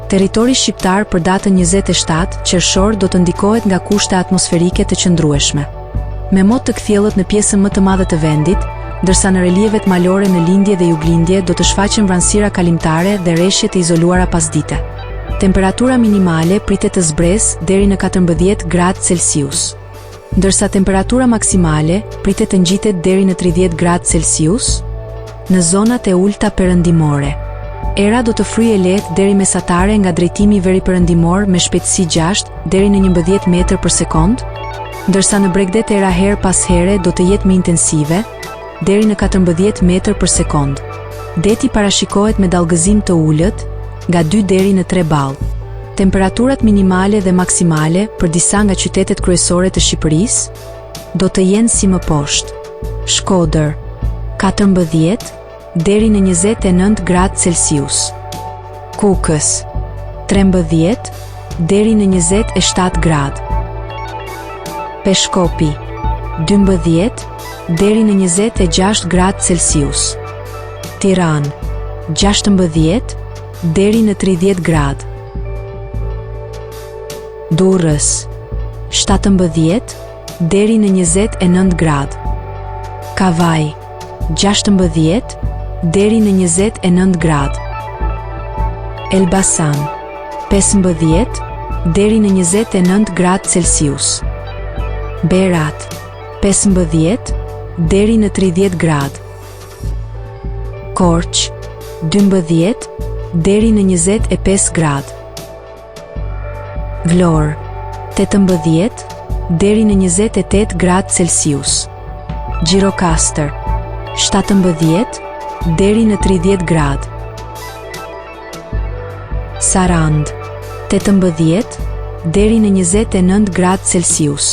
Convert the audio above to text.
Territori shqiptar për datën 27 qershor do të ndikohet nga kushte atmosferike të qëndrueshme. Me mot të kthjellët në pjesën më të madhe të vendit, ndërsa në relievet malore në lindje dhe juglindje do të shfaqen vranësira kalimtare dhe rreshje të izoluara pasdite. Temperatura minimale pritet të zbresë deri në 14 gradë Celsius, ndërsa temperatura maksimale pritet të ngjitet deri në 30 gradë Celsius në zonat e ulta perëndimore. Era do të fryjë lehtë deri mesatare nga drejtimi veriperëndimor me shpejtësi 6 deri në 11 metër për sekond, ndërsa në Bregdet era her pas here do të jetë më intensive, deri në 14 metër për sekond. Deti parashikohet me dallgëzim të ulët, nga 2 deri në 3 ballë. Temperaturat minimale dhe maksimale për disa nga qytetet kryesore të Shqipërisë do të jenë si më poshtë. Shkodër 14 deri në 29 gradë Celsius. Kukës 13 deri në 27 gradë. Peshkopi 12 deri në 26 gradë Celsius. Tiranë 16 deri në 30 gradë. Durrës 17 deri në 29 gradë. Kavaj 16 deri në 29 gradë. Elbasan 15 deri në 29 gradë Celsius. Berat 15 deri në 30 gradë. Korç 12 deri në 25 gradë. Vlorë 18 deri në 28 gradë Celsius. Gjirokastër 17 deri në 30 gradë. Sarandë 18 deri në 29 gradë Celsius.